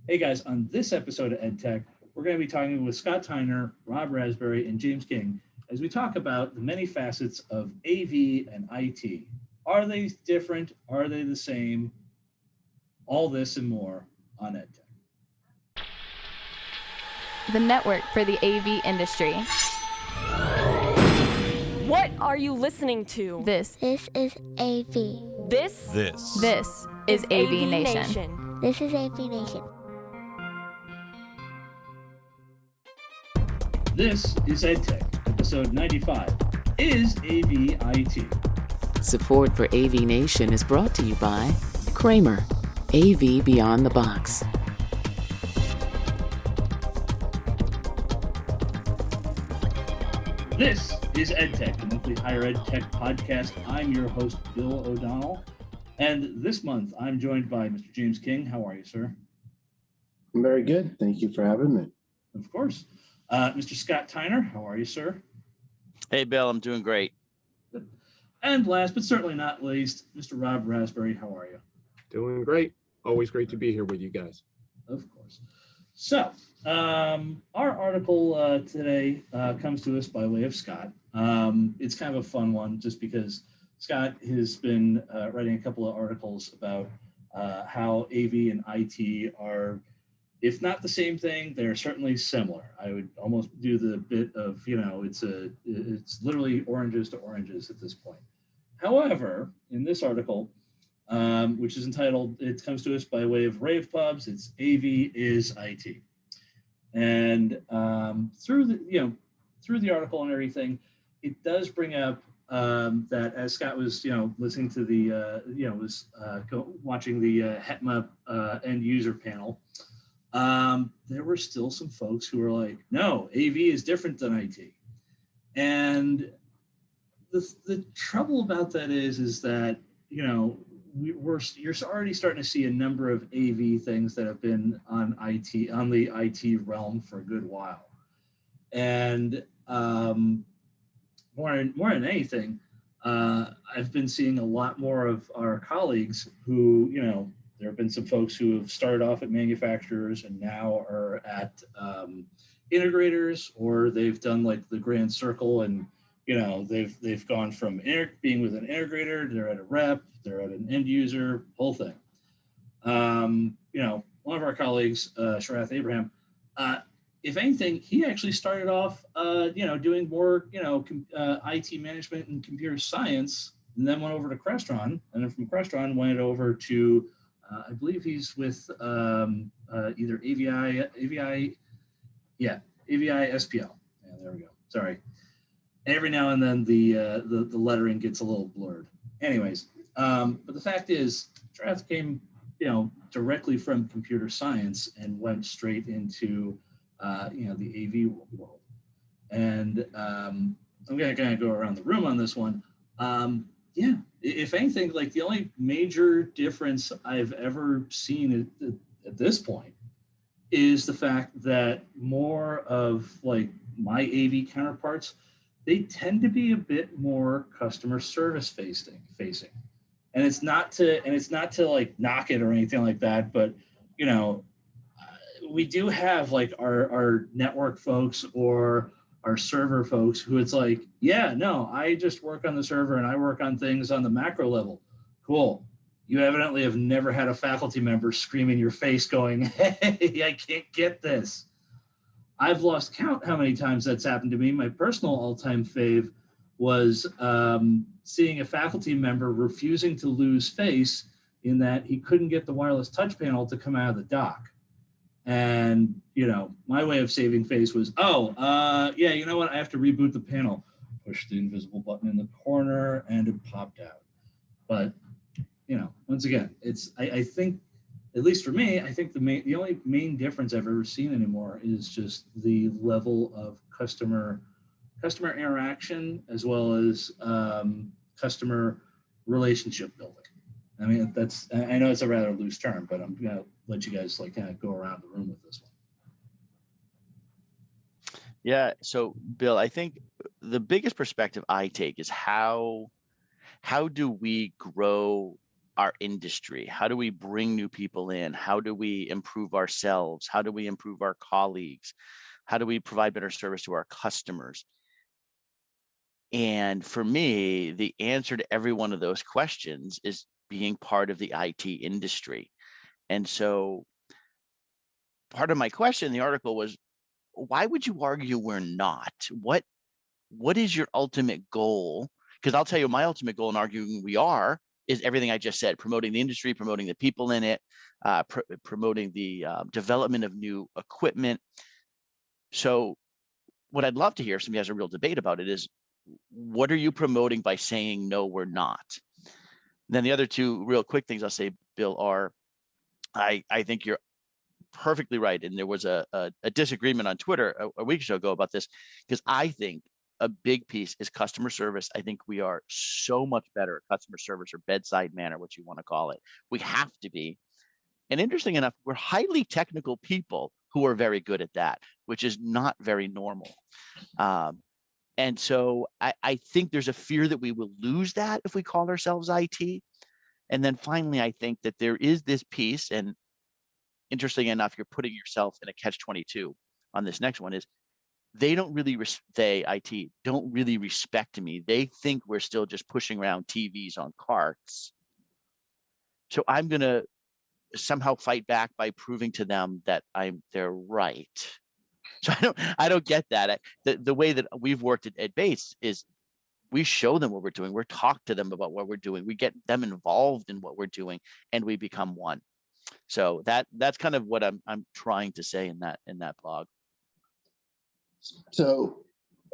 Hey guys, on this episode of EdTech, we're going to be talking with Scott Tyner, Rob Raspberry, and James King as we talk about the many facets of AV and IT. Are they different? Are they the same? All this and more on EdTech. The network for the AV industry. What are you listening to? This is AV. This is AVNation. This is AVNation. This is EdTech, episode 95. Is AV IT? Support for AVNation is brought to you by Kramer, AV Beyond the Box. This is EdTech, the monthly higher ed tech podcast. I'm your host, Bill O'Donnell. And this month, I'm joined by Mr. James King. How are you, sir? I'm very good. Thank you for having me. Of course. Mr. Scott Tyner, how are you, sir? Hey, Bill, I'm doing great. And last but certainly not least, Mr. Rob Raspberry, how are you? Doing great. Always great to be here with you guys. Of course. So, our article today comes to us by way of Scott. It's kind of a fun one just because Scott has been writing a couple of articles about how AV and IT are, if not the same thing, they're certainly similar. I would almost do the bit of, it's literally oranges to oranges at this point. However, in this article, which is entitled, it comes to us by way of rave pubs, it's AV is IT. And through the article and everything, it does bring up that as Scott was, listening to the, watching the HETMA end user panel, there were still some folks who were like, no, AV is different than IT. And the trouble about that is that, you're already starting to see a number of AV things that have been on the IT realm for a good while. And more than anything, I've been seeing a lot more of our colleagues who, there have been some folks who have started off at manufacturers and now are at integrators, or they've done like the grand circle and, they've gone from being with an integrator, they're at a rep, they're at an end user, whole thing. One of our colleagues, Sharath Abraham, if anything, he actually started off, doing more, IT management and computer science, and then went over to Crestron, and then from Crestron went over to, I believe he's with either AVI SPL. Yeah, there we go. Sorry. Every now and then the lettering gets a little blurred. Anyways, but the fact is, Sharath came, directly from computer science and went straight into the AV world. And I'm going to kind of go around the room on this one. If anything, like the only major difference I've ever seen at this point is the fact that more of like my AV counterparts, they tend to be a bit more customer service facing. And it's not to like knock it or anything like that, but we do have like our network folks or our server folks who it's like, yeah, no, I just work on the server and I work on things on the macro level. Cool. You evidently have never had a faculty member scream in your face going, hey, I can't get this. I've lost count how many times that's happened to me. My personal all-time fave was seeing a faculty member refusing to lose face in that he couldn't get the wireless touch panel to come out of the dock. And, my way of saving face was, you know what? I have to reboot the panel. Push the invisible button in the corner and it popped out. But, once again, I think, at least for me, I think the only main difference I've ever seen anymore is just the level of customer interaction as well as customer relationship building. I mean, I know it's a rather loose term, but I'm going to let you guys like kind of go around the room with this one. Yeah. So, Bill, I think the biggest perspective I take is how do we grow our industry? How do we bring new people in? How do we improve ourselves? How do we improve our colleagues? How do we provide better service to our customers? And for me, the answer to every one of those questions is being part of the IT industry. And so part of my question in the article was, why would you argue we're not? What is your ultimate goal? Because I'll tell you, my ultimate goal in arguing we are is everything I just said: promoting the industry, promoting the people in it, promoting the development of new equipment. So what I'd love to hear, if somebody has a real debate about it, is what are you promoting by saying no, we're not? Then the other two real quick things I'll say, Bill, are I think you're perfectly right. And there was a disagreement on Twitter a week or so ago about this, because I think a big piece is customer service. I think we are so much better at customer service, or bedside manner, what you want to call it. We have to be. And interesting enough, we're highly technical people who are very good at that, which is not very normal. And so I think there's a fear that we will lose that if we call ourselves IT. And then finally, I think that there is this piece, and interesting enough, you're putting yourself in a catch-22 on this next one, is they don't really, IT don't really respect me. They think we're still just pushing around TVs on carts. So I'm going to somehow fight back by proving to them that they're right. So I don't get that. The way that we've worked at Bates is we show them what we're doing. We're talk to them about what we're doing. We get them involved in what we're doing, and we become one. So that's kind of what I'm trying to say in that blog. So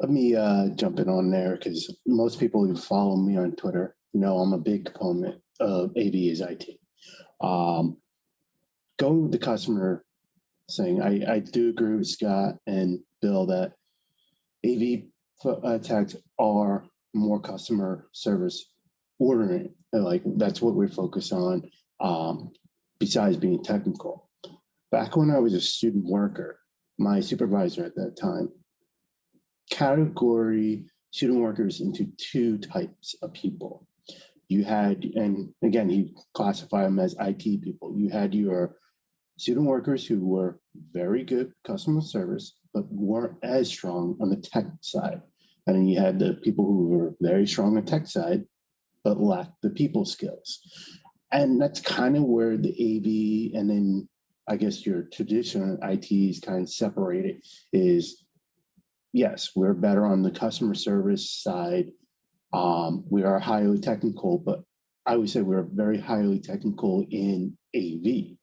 let me jump in on there, because most people who follow me on Twitter know I'm a big proponent of AV is IT. Going with the customer thing, I do agree with Scott and Bill that AV techs are more customer service oriented. Like, that's what we're focused on, besides being technical. Back when I was a student worker, my supervisor at that time category student workers into two types of people. You had, and again, he classified them as IT people. You had your student workers who were very good customer service, but weren't as strong on the tech side. And then you had the people who were very strong on the tech side, but lacked the people skills. And that's kind of where the AV and then I guess your traditional IT is kind of separated. Is yes, we're better on the customer service side. We are highly technical, but I would say we're very highly technical in AV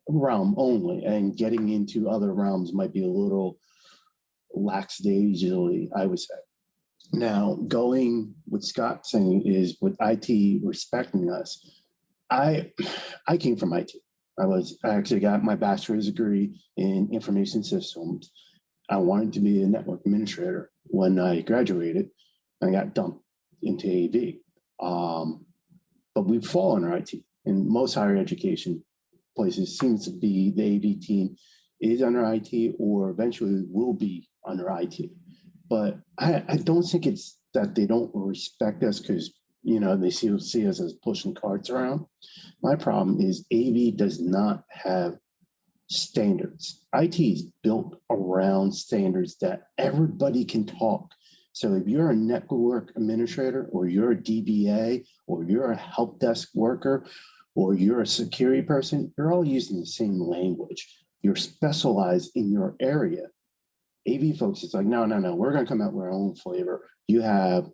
realm only, and getting into other realms might be a little lackadaisically, I would say. Now, going with Scott saying is with IT respecting us, I came from IT. I actually got my bachelor's degree in information systems. I wanted to be a network administrator. When I graduated, I got dumped into AV. But we fall under IT. In most higher education places, seems to be the AV team is under IT or eventually will be under IT. But I don't think it's that they don't respect us because, they see us as pushing carts around. My problem is AV does not have standards. IT is built around standards that everybody can talk. So if you're a network administrator, or you're a DBA, or you're a help desk worker, or you're a security person, you're all using the same language. You're specialized in your area. AV folks, it's like, no, we're going to come out with our own flavor. You have,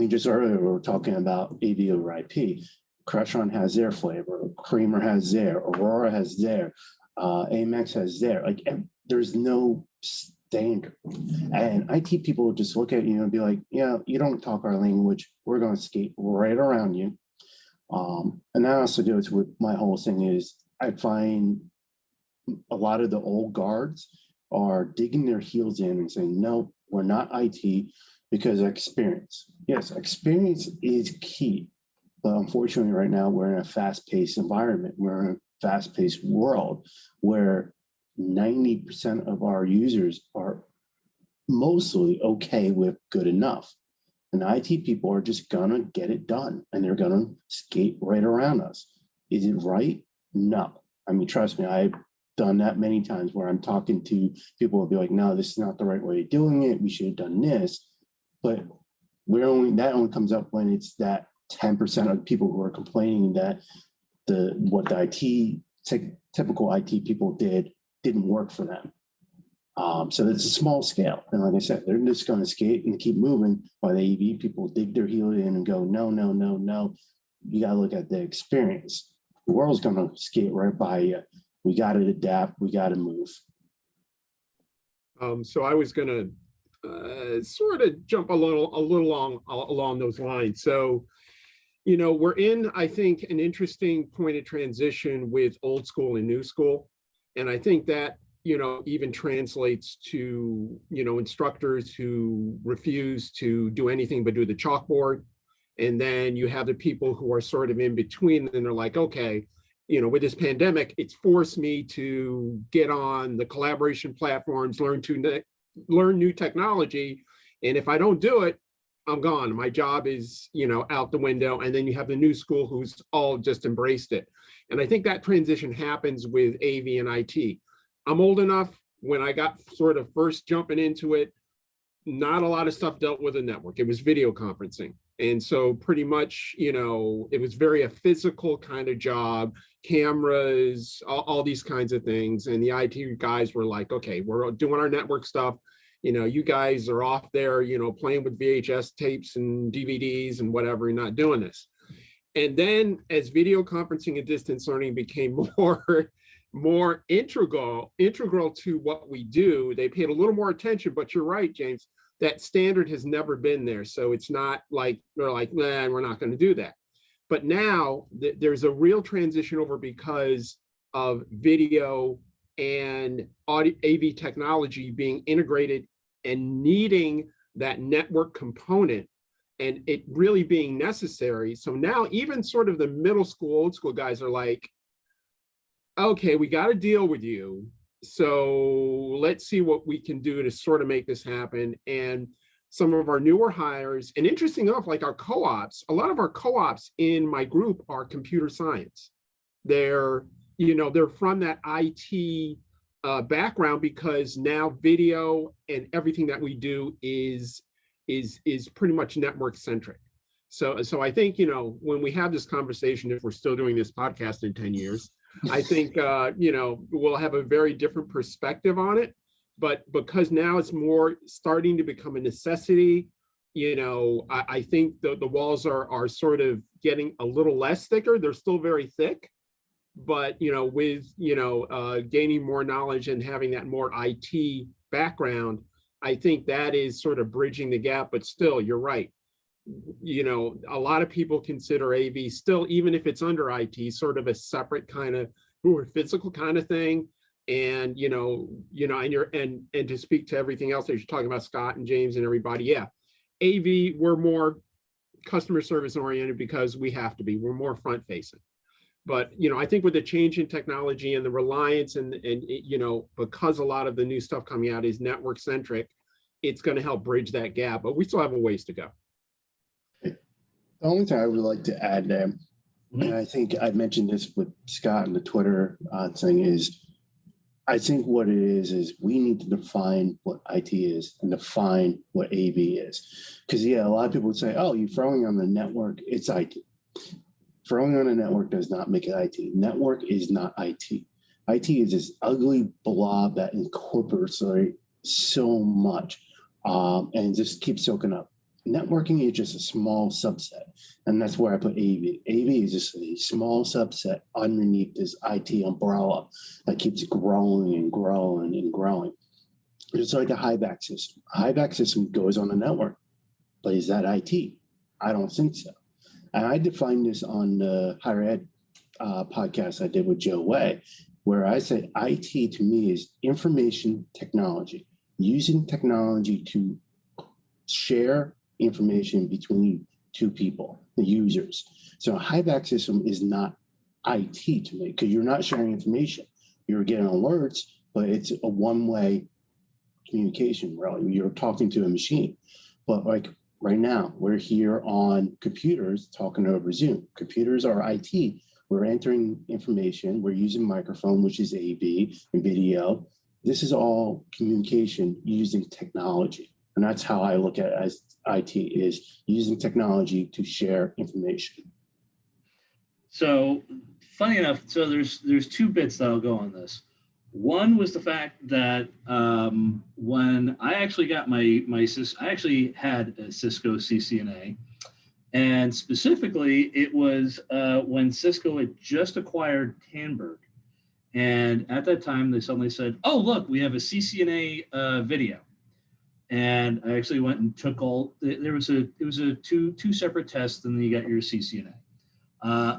just earlier we were talking about AV over IP. Crestron has their flavor. Kramer has their. Aurora has their. Amex has their. There's no standard. And IT people just look at you and be like, yeah, you don't talk our language. We're going to skate right around you. And that also goes with my whole thing is I find a lot of the old guards are digging their heels in and saying, no, we're not IT because of experience. Yes, experience is key. But unfortunately, right now, we're in a fast-paced environment. We're in a fast-paced world where 90% of our users are mostly okay with good enough. And the IT people are just gonna get it done, and they're gonna skate right around us. Is it right? No. I mean, trust me, I've done that many times where I'm talking to people will be like, no, this is not the right way of doing it. We should have done this. But that only comes up when it's that 10% of people who are complaining that what the typical IT people didn't work for them. So it's a small scale. And like I said, they're just going to skate and keep moving while the AV people dig their heel in and go, no, no, no, no. You got to look at the experience. The world's going to skate right by you. We got to adapt. We got to move. So I was going to sort of jump a little along those lines. So, we're in, I think, an interesting point of transition with old school and new school. And I think that, even translates to, instructors who refuse to do anything but do the chalkboard. And then you have the people who are sort of in between, and they're like, okay, with this pandemic, it's forced me to get on the collaboration platforms, learn new technology. And if I don't do it, I'm gone. My job is, out the window. And then you have the new school who's all just embraced it. And I think that transition happens with AV and IT. I'm old enough, when I got sort of first jumping into it, not a lot of stuff dealt with a network. It was video conferencing. And so pretty much, it was a physical kind of job, cameras, all these kinds of things. And the IT guys were like, okay, we're doing our network stuff. You guys are off there, playing with VHS tapes and DVDs and whatever, you're not doing this. And then as video conferencing and distance learning became more integral to what we do, they paid a little more attention. But you're right, James, that standard has never been there. So it's not like they're like, nah, we're not going to do that. But now there's a real transition over because of video and audio, AV technology being integrated and needing that network component and it really being necessary. So now even sort of the middle school, old school guys are like, okay, we got to deal with you. So let's see what we can do to sort of make this happen. And some of our newer hires, and interesting enough, like our co-ops, a lot of our co-ops in my group are computer science. They're from that IT background, because now video and everything that we do is pretty much network centric. So I think, when we have this conversation, if we're still doing this podcast in 10 years, I think, we'll have a very different perspective on it. But because now it's more starting to become a necessity, I think the walls are sort of getting a little less thicker. They're still very thick, but, with, gaining more knowledge and having that more IT background, I think that is sort of bridging the gap. But still, you're right. A lot of people consider AV still, even if it's under IT, sort of a separate kind of or physical kind of thing. And, and to speak to everything else that you're talking about, Scott and James and everybody. Yeah. AV, we're more customer service oriented because we have to be, we're more front facing. But, I think with the change in technology and the reliance and because a lot of the new stuff coming out is network centric, it's going to help bridge that gap, but we still have a ways to go. The only thing I would like to add there, and I think I mentioned this with Scott in the Twitter thing, is I think what it is we need to define what IT is and define what AV is. Because, a lot of people would say, oh, you're throwing on the network, it's IT. Throwing on a network does not make it IT. Network is not IT. IT is this ugly blob that incorporates so much and just keeps soaking up. Networking is just a small subset, and that's where I put AV. AV is just a small subset underneath this IT umbrella that keeps growing and growing and growing. It's like a high-back system. A high-back system goes on a network, but is that IT? I don't think so. And I defined this on the higher ed podcast I did with Joe Way, where I said IT to me is information technology, using technology to share information between two people, the users. So a high-back system is not IT to me, because you're not sharing information. You're getting alerts, but it's a one-way communication, really. You're talking to a machine. But like right now. We're here on computers talking over Zoom. Computers are IT. We're entering information. We're using microphone, which is AV, and video. This is all communication using technology. And that's how I look at it as IT, is using technology to share information. So funny enough, so there's two bits that'll go on this. One was the fact that when I actually got I actually had a Cisco CCNA, and specifically it was when Cisco had just acquired Tandberg, and at that time they suddenly said, "Oh, look, we have a CCNA video," and I actually went and took it was a two separate tests, and then you got your CCNA.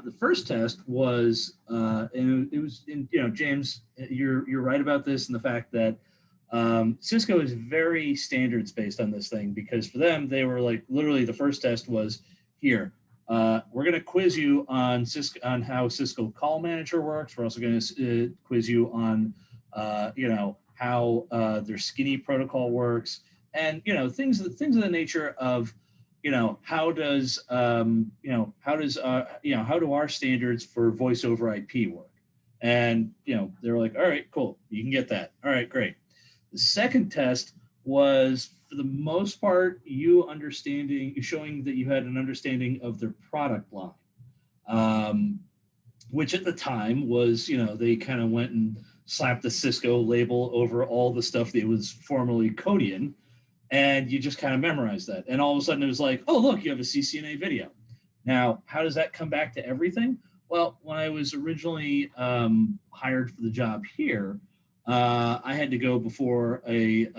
The first test was, and it was, James, you're right about this, and the fact that Cisco is very standards based on this thing, because for them, they were like, literally the first test was, here, we're going to quiz you on how Cisco Call Manager works. We're also going to quiz you on, how their skinny protocol works, and, things of the nature of, how do our standards for voice over IP work? And, they were like, all right, cool, you can get that. All right, great. The second test was, for the most part, showing that you had an understanding of their product line, which at the time was, they kind of went and slapped the Cisco label over all the stuff that was formerly Kodian. And you just kind of memorize that. And all of a sudden it was like, oh, look, you have a CCNA video. Now, how does that come back to everything? Well, when I was originally hired for the job here, I had to go before a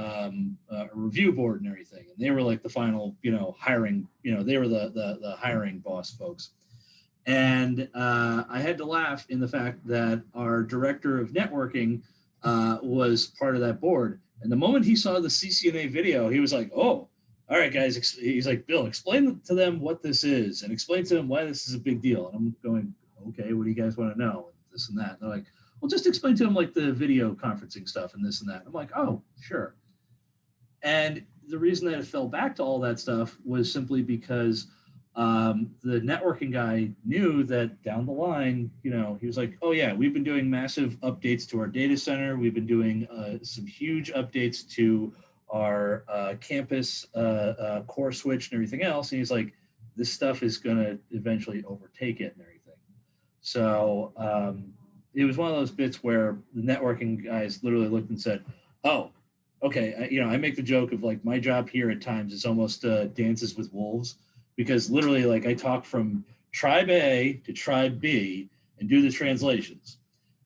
review board and everything. And they were like the final, hiring, they were the hiring boss folks. And I had to laugh in the fact that our director of networking was part of that board. And the moment he saw the CCNA video, he was like, oh, all right, guys. He's like, Bill, explain to them what this is and explain to them why this is a big deal. And I'm going, okay, what do you guys want to know? And this and that. And they're like, well, just explain to them like the video conferencing stuff and this and that. I'm like, oh, sure. And the reason that it fell back to all that stuff was simply because the networking guy knew that down the line, he was like, oh yeah, we've been doing massive updates to our data center. We've been doing some huge updates to our campus core switch and everything else. And he's like, this stuff is going to eventually overtake it and everything. So it was one of those bits where the networking guys literally looked and said, oh, okay. I make the joke of like, my job here at times is almost dances with wolves. Because literally, like, I talk from tribe A to tribe B and do the translations.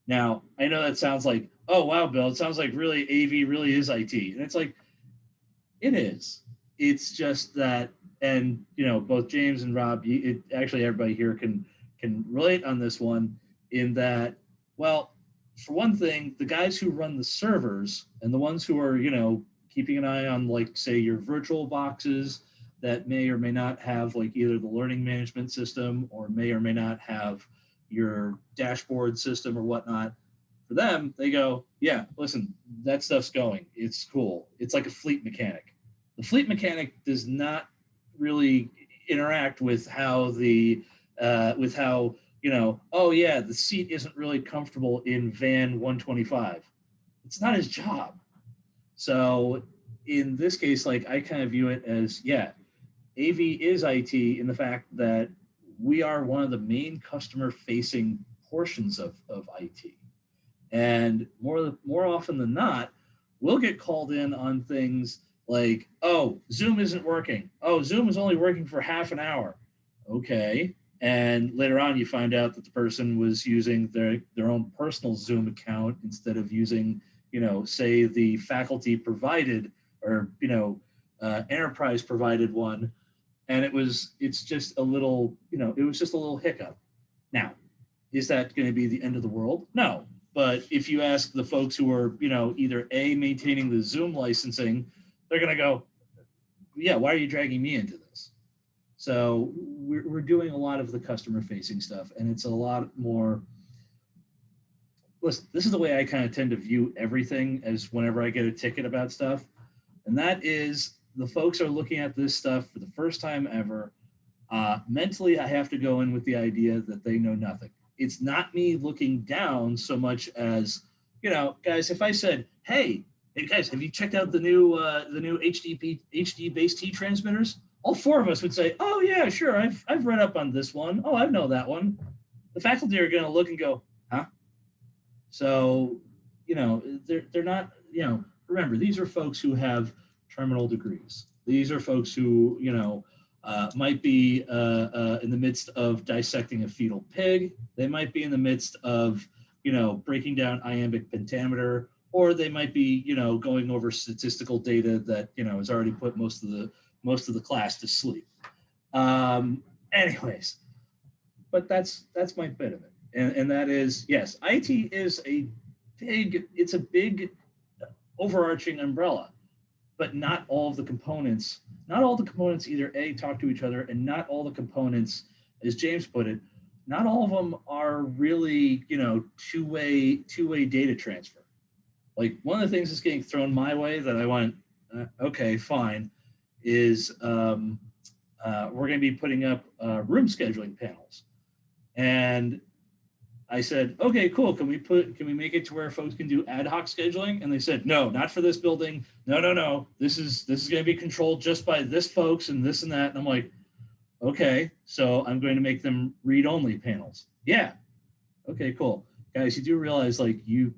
Now, I know that sounds like, oh, wow, Bill, it sounds like really AV really is IT. And it's like, it is. It's just that, and, both James and Rob, actually everybody here can relate on this one in that, well, for one thing, the guys who run the servers and the ones who are, keeping an eye on, like, say, your virtual boxes, that may or may not have like either the learning management system or may not have your dashboard system or whatnot. For them, they go, yeah, listen, that stuff's going. It's cool. It's like a fleet mechanic. The fleet mechanic does not really interact with how oh yeah, the seat isn't really comfortable in van 125. It's not his job. So in this case, like I kind of view it as, yeah, AV is IT in the fact that we are one of the main customer-facing portions of IT. And more often than not, we'll get called in on things like, oh, Zoom isn't working. Oh, Zoom is only working for half an hour. Okay. And later on, you find out that the person was using their own personal Zoom account instead of using, say the faculty provided or, enterprise provided one. And it's just a little, it was just a little hiccup. Now, is that going to be the end of the world? No. But if you ask the folks who are, either A, maintaining the Zoom licensing, they're going to go, yeah, why are you dragging me into this? So we're doing a lot of the customer facing stuff, and it's a lot more, listen, this is the way I kind of tend to view everything as whenever I get a ticket about stuff. And that is, the folks are looking at this stuff for the first time ever. Mentally, I have to go in with the idea that they know nothing. It's not me looking down so much as, guys, if I said, hey guys, have you checked out the new HD based T transmitters? All four of us would say, oh yeah, sure. I've read up on this one. Oh, I know that one. The faculty are going to look and go, huh? So, they're not, remember, these are folks who have terminal degrees. These are folks who, might be in the midst of dissecting a fetal pig. They might be in the midst of, breaking down iambic pentameter, or they might be, going over statistical data that, has already put most of the class to sleep. Anyways, but that's my bit of it. And that is, yes, IT is a big overarching umbrella, but not all of the components either A, talk to each other, and not all the components, as James put it, not all of them are really, two-way data transfer. Like, one of the things that's getting thrown my way that I went, okay, fine, is we're going to be putting up room scheduling panels. And I said, okay, cool. Can we make it to where folks can do ad hoc scheduling? And they said, no, not for this building. No. This is going to be controlled just by this folks and this and that. And I'm like, okay, so I'm going to make them read-only panels. Yeah. Okay, cool. Guys, you do realize, like, you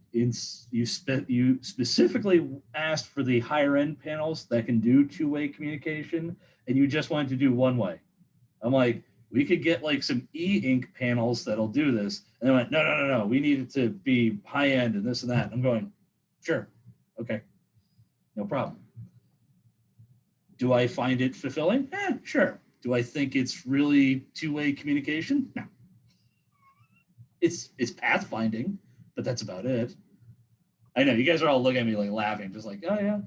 specifically asked for the higher end panels that can do two-way communication, and you just wanted to do one-way. I'm like, we could get like some e-ink panels that'll do this. And they went, no. We need it to be high end and this and that. And I'm going, sure. Okay. No problem. Do I find it fulfilling? Sure. Do I think it's really two-way communication? No. It's pathfinding, but that's about it. I know you guys are all looking at me like laughing, just like, oh yeah.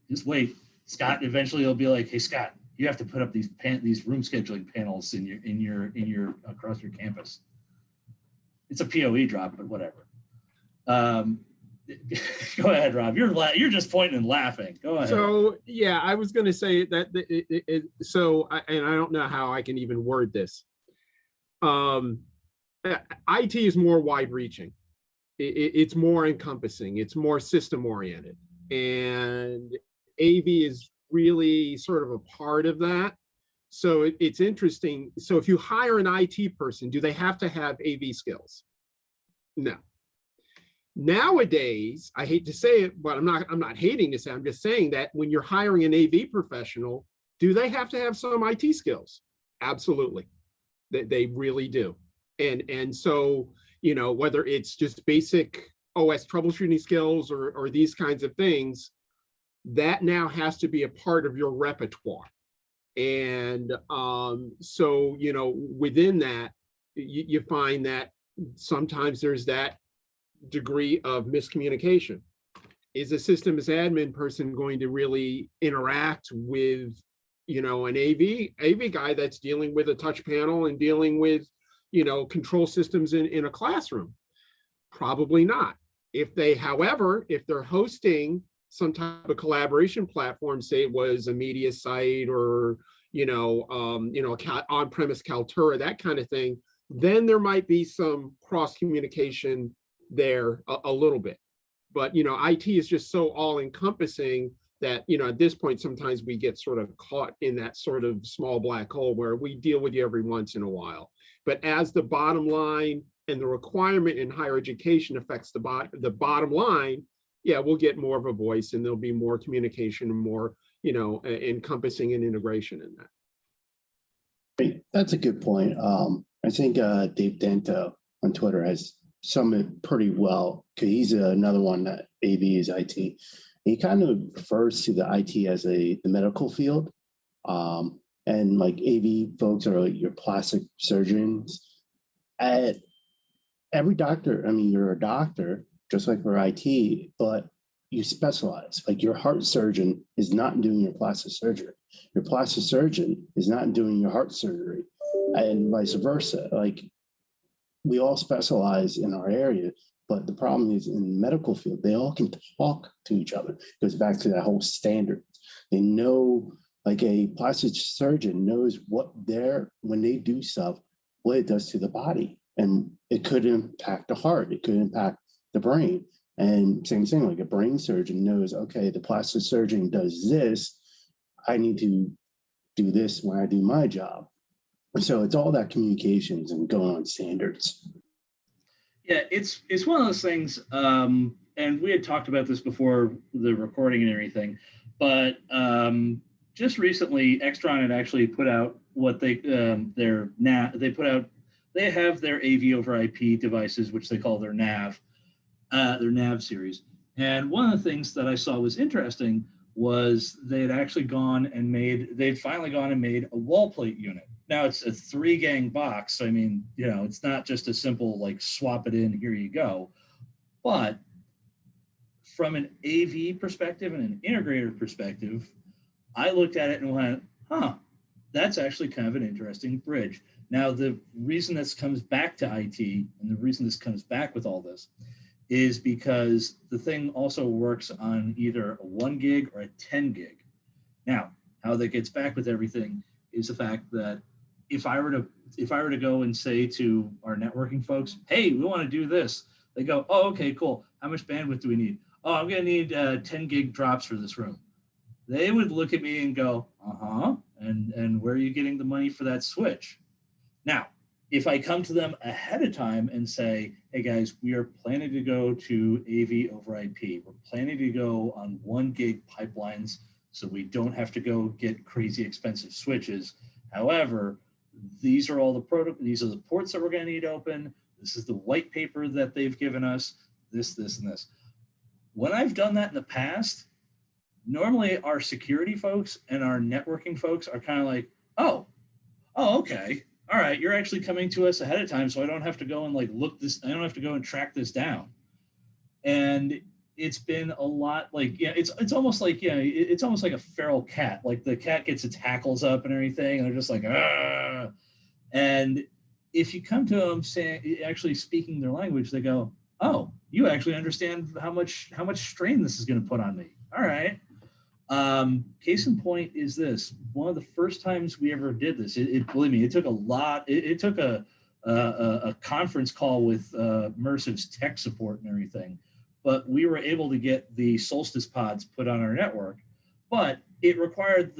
Just wait. Scott eventually will be like, hey Scott, you have to put up these room scheduling panels in your across your campus. It's a POE drop, but whatever. Go ahead, Rob. You're just pointing and laughing. Go ahead. So yeah, I was going to say that. And I don't know how I can even word this. IT is more wide-reaching. It's more encompassing. It's more system-oriented, and AV is really sort of a part of that. So it's interesting. So if you hire an IT person, do they have to have AV skills? No. Nowadays, I hate to say it, but I'm not hating to say, I'm just saying that when you're hiring an AV professional, do they have to have some IT skills? Absolutely. They really do. And so, whether it's just basic OS troubleshooting skills or these kinds of things, that now has to be a part of your repertoire. And so, within that, you find that sometimes there's that degree of miscommunication. Is a systems admin person going to really interact with, an AV guy that's dealing with a touch panel and dealing with, control systems in a classroom? Probably not. If they're hosting some type of collaboration platform, say it was a media site or, on-premise Kaltura, that kind of thing, then there might be some cross communication there a little bit. But, IT is just so all encompassing that, at this point, sometimes we get sort of caught in that sort of small black hole where we deal with you every once in a while. But as the bottom line and the requirement in higher education affects the bottom line, yeah, we'll get more of a voice and there'll be more communication and more, encompassing and integration in that. Great. That's a good point. I think Dave Dento on Twitter has summed it pretty well, because he's another one that AV is IT. He kind of refers to the IT as the medical field. And like AV folks are like your plastic surgeons. At every doctor, you're a doctor, just like for IT, but you specialize. Like your heart surgeon is not doing your plastic surgery. Your plastic surgeon is not doing your heart surgery, and vice versa. Like, we all specialize in our area, but the problem is in the medical field, they all can talk to each other. It goes back to that whole standard. They know, like a plastic surgeon knows when they do stuff, what it does to the body. And it could impact the heart, it could impact the brain. And same thing, like a brain surgeon knows, okay, the plastic surgeon does this, I need to do this when I do my job. And so it's all that communications and going on standards. Yeah, it's one of those things, and we had talked about this before the recording and everything, but just recently, Extron had actually put out what they have their AV over IP devices, which they call their NAV series. And one of the things that I saw was interesting was they'd finally gone and made a wall plate unit. Now it's a 3-gang box. So, I mean, it's not just a simple like swap it in, here you go. But from an AV perspective and an integrator perspective, I looked at it and went, that's actually kind of an interesting bridge. Now, the reason this comes back to IT and the reason this comes back with all this is because the thing also works on either a 1 gig or a 10 gig. Now, how that gets back with everything is the fact that if I were to go and say to our networking folks, hey, we want to do this, they go, oh, okay, cool. How much bandwidth do we need? Oh, I'm going to need 10 gig drops for this room. They would look at me and go, and where are you getting the money for that switch? Now, if I come to them ahead of time and say, hey guys, we are planning to go to AV over IP. We're planning to go on 1 gig pipelines so we don't have to go get crazy expensive switches. However, these are the ports that we're going to need open. This is the white paper that they've given us, this, and this. When I've done that in the past, normally our security folks and our networking folks are kind of like, oh, okay. All right, you're actually coming to us ahead of time, so I don't have to go and I don't have to go and track this down. And it's been a lot like, it's almost like, it's almost like a feral cat. Like the cat gets its hackles up and everything, and they're just like, ah. And if you come to them actually speaking their language, they go, oh, you actually understand how much strain this is going to put on me. All right. Case in point is this. One of the first times we ever did this, believe me, it took a lot. It took a conference call with Mersive's tech support and everything, but we were able to get the Solstice pods put on our network. But it required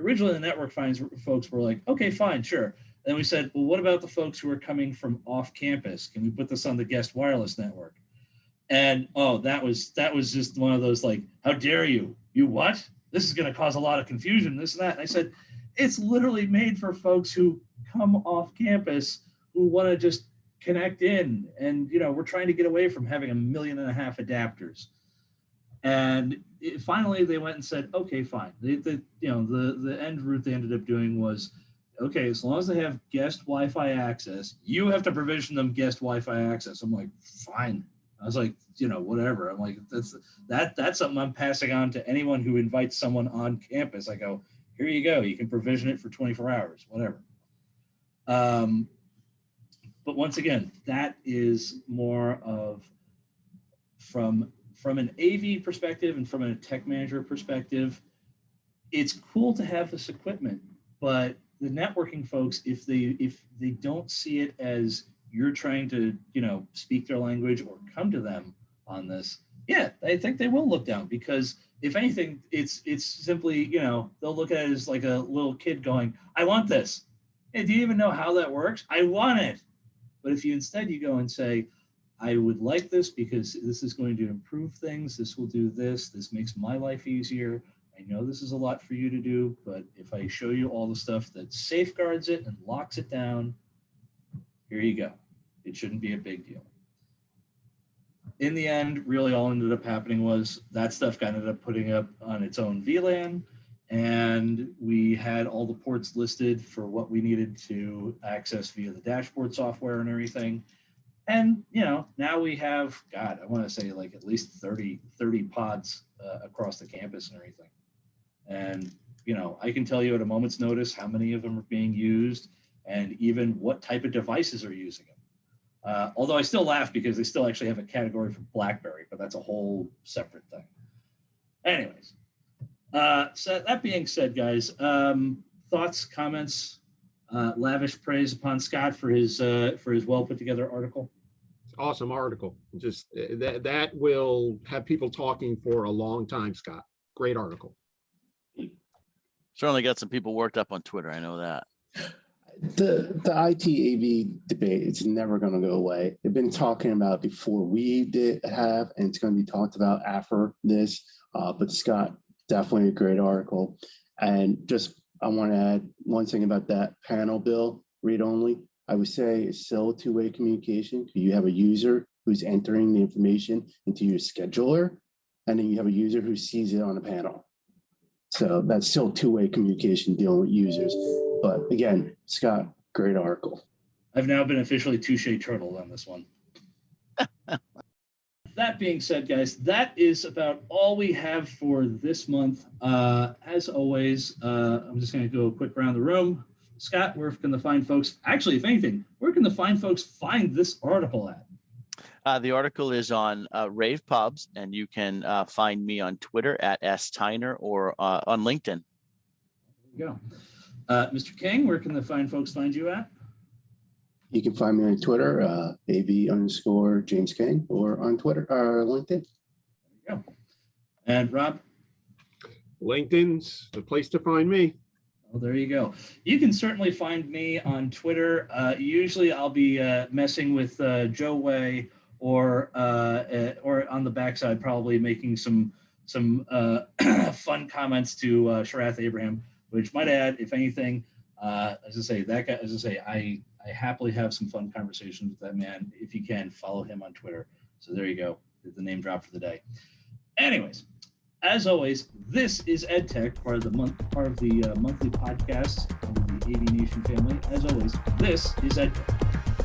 originally the network folks were like, okay, fine, sure. And we said, well, what about the folks who are coming from off campus? Can we put this on the guest wireless network? And that was just one of those like, how dare you? You what? This is going to cause a lot of confusion, this and that. And I said, it's literally made for folks who come off campus who want to just connect in. And, we're trying to get away from having 1.5 million adapters. And finally they went and said, okay, fine. The end route they ended up doing was, okay, as long as they have guest Wi-Fi access, you have to provision them guest Wi-Fi access. I'm like, fine. I was like, whatever. I'm like, that's something I'm passing on to anyone who invites someone on campus. I go, here you go. You can provision it for 24 hours, whatever. But once again, that is more of from an AV perspective and from a tech manager perspective, it's cool to have this equipment, but the networking folks, if they don't see it as you're trying to, speak their language or come to them on this, I think they will look down, because if anything, it's simply, they'll look at it as like a little kid going, I want this. Hey, do you even know how that works? I want it. But if you go and say, I would like this because this is going to improve things. This will do this. This makes my life easier. I know this is a lot for you to do, but if I show you all the stuff that safeguards it and locks it down, here you go. It shouldn't be a big deal. In the end, really all ended up happening was that stuff got ended up putting up on its own VLAN, and we had all the ports listed for what we needed to access via the dashboard software and everything. And, now we have, I want to say like at least 30 pods across the campus and everything. And, I can tell you at a moment's notice how many of them are being used and even what type of devices are using them. Although I still laugh because they still actually have a category for BlackBerry, but that's a whole separate thing. Anyways, So that being said, guys, thoughts, comments, lavish praise upon Scott for his well put together article. Awesome article. Just that will have people talking for a long time, Scott. Great article. Certainly got some people worked up on Twitter. I know that. The IT AV debate is never going to go away. They've been talking about before we have, and it's going to be talked about after this. But Scott, definitely a great article. And just I want to add one thing about that panel bill, read only. I would say it's still two-way communication. You have a user who's entering the information into your scheduler, and then you have a user who sees it on the panel. So that's still two-way communication dealing with users. But again, Scott, great article. I've now been officially touche turtle on this one. That being said, guys, that is about all we have for this month. As always, I'm just going to go a quick round the room. Scott, where can the fine folks, actually, if anything, where can the fine folks find this article at? The article is on Rave Pubs, and you can find me on Twitter at @Steiner or on LinkedIn. There you go. Mr. King, where can the fine folks find you at? You can find me on Twitter, AV_James King, or on Twitter or LinkedIn. There you go. And Rob? LinkedIn's the place to find me. Well, there you go. You can certainly find me on Twitter. Usually I'll be messing with Joe Way or on the backside, probably making some fun comments to Sharath Abraham, which might add, if anything, as I say, I happily have some fun conversations with that man. If you can, follow him on Twitter. So there you go. Did the name drop for the day. Anyways, as always, this is EdTech, part of the monthly podcast of the AVNation family. As always, this is EdTech.